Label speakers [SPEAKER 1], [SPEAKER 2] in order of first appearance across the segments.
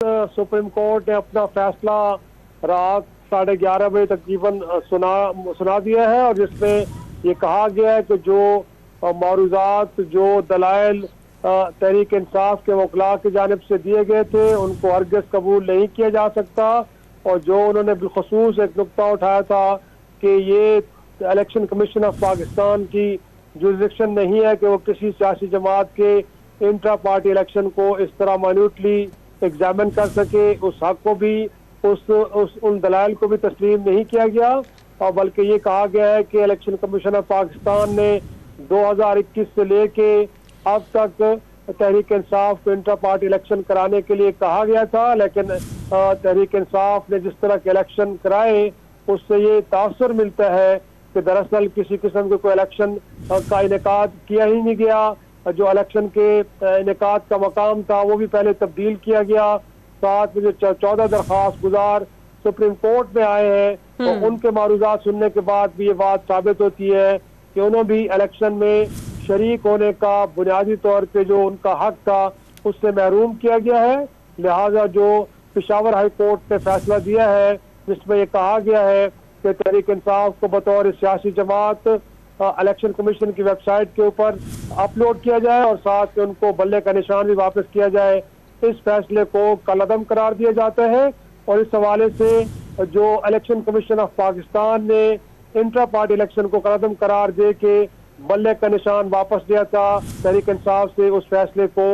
[SPEAKER 1] Supreme court ने अपना फैसला रात 11:30 बजे तकरीबन सुना दिया है और जिसमें ये कहा गया है कि जो मारूजात जो दलाइल तहरीक इंसाफ के वकला की जानिब से दिए गए थे उनको हरगिज़ कबूल नहीं किया जा सकता। और जो उन्होंने बिलखसूस एक नुक्ता उठाया था कि ये इलेक्शन कमीशन ऑफ पाकिस्तान की जुरिडिक्शन नहीं है कि वो किसी सियासी जमात के इंट्रा पार्टी इलेक्शन को इस तरह माइन्यूटली एग्जामिन कर सके, उस हक को भी उन दलाइल को भी तस्लीम नहीं किया गया। और बल्कि ये कहा गया है कि इलेक्शन कमीशन ऑफ पाकिस्तान ने 2021 से लेके अब तक तहरीक इंसाफ को इंट्रा पार्टी इलेक्शन कराने के लिए कहा गया था, लेकिन तहरीक इंसाफ ने जिस तरह के इलेक्शन कराए उससे ये तासुर मिलता है कि दरअसल किसी किस्म के कोई इलेक्शन का इनेकाद किया ही नहीं गया। जो इलेक्शन के इनेकाद का मकाम था वो भी पहले तब्दील किया गया। साथ में जो 14 दरख्वास्त गुजार सुप्रीम कोर्ट में आए हैं तो उनके मारूजात सुनने के बाद भी ये बात साबित होती है कि उन्होंने भी इलेक्शन में शरीक होने का बुनियादी तौर पे जो उनका हक था उससे महरूम किया गया है। लिहाजा जो पेशावर हाई कोर्ट ने फैसला दिया है जिसमें ये कहा गया है कि तहरीक इंसाफ को बतौर सियासी जमात इलेक्शन कमीशन की वेबसाइट के ऊपर अपलोड किया जाए और साथ में उनको बल्ले का निशान भी वापस किया जाए, इस फैसले को कलअदम करार दिया जाता है। और इस हवाले से जो इलेक्शन कमीशन ऑफ पाकिस्तान ने इंट्रा पार्टी इलेक्शन को कलअदम करार दे के बल्ले का निशान वापस लिया था, तहरीक इंसाफ से उस फैसले को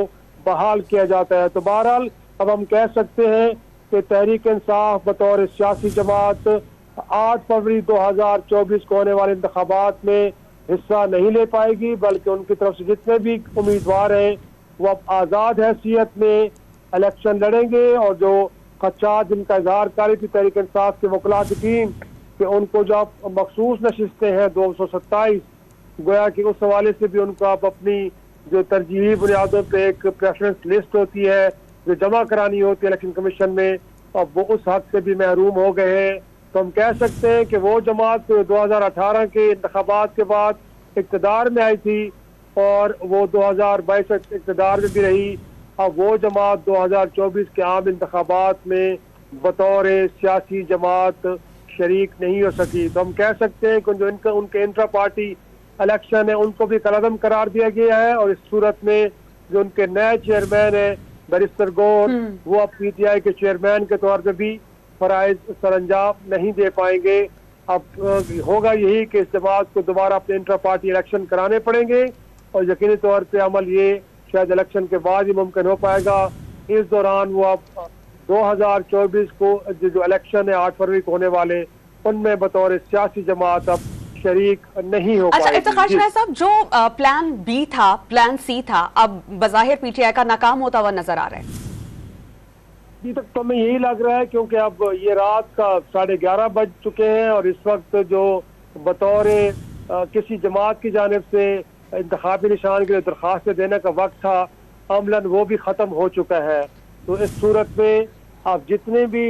[SPEAKER 1] बहाल किया जाता है। तो बहरहाल अब हम कह सकते हैं कि तहरीक इंसाफ बतौर सियासी जमात 8 फरवरी 2024 को होने वाले इंतखाबात में हिस्सा नहीं ले पाएगी, बल्कि उनकी तरफ से जितने भी उम्मीदवार हैं वो अब आज़ाद हैसियत में इलेक्शन लड़ेंगे। और जो खदशात जिनका इजहार करी थी तहरीक इंसाफ के वकला की टीम कि उनको जो मखसूस नशिस्तें हैं 227, गोया कि उस हवाले से भी उनको अब अपनी जो तरजीही बुनियादों पर एक प्रेफरेंस लिस्ट होती है जो जमा करानी होती है इलेक्शन कमीशन में, अब वो उस हद से भी महरूम हो गए हैं। तो हम कह सकते हैं कि वो जमात 2018 के इंतखाबात के बाद इक़्तिदार में आई थी और वो 2022 इक़्तिदार में भी रही, अब वो जमात 2024 के आम इंतखाबात में बतौर सियासी जमात शरीक नहीं हो सकी। तो हम कह सकते हैं कि जो उनके इंट्रा पार्टी इलेक्शन है उनको भी कलअदम करार दिया गया है। और इस सूरत में जो उनके नए चेयरमैन है बैरिस्टर गौर, वो अब PTI के चेयरमैन के तौर पर भी फराइज सरअंजाम नहीं दे पाएंगे। अब होगा यही कि इस जमात को दोबारा अपने इंट्रा पार्टी इलेक्शन कराने पड़ेंगे और यकीनी तौर पे अमल ये शायद इलेक्शन के बाद ही मुमकिन हो पाएगा। इस दौरान वो अब 2024 को जो इलेक्शन है 8 फरवरी को होने वाले उनमें बतौर सियासी जमात अब शरीक नहीं हो पाएगी।
[SPEAKER 2] अच्छा इफ्तिखार शाह साहब, जो प्लान B था, प्लान C था, अब बज़ाहिर PTI का नाकाम होता हुआ नजर आ रहा है।
[SPEAKER 1] अभी तक तो हमें यही लग रहा है क्योंकि अब ये रात का 11:30 बज चुके हैं और इस वक्त जो बतौर किसी जमात की जानिब से इंतखाबी निशान के लिए दरख्वास्त देने का वक्त था अमलन वो भी ख़त्म हो चुका है। तो इस सूरत में आप जितने भी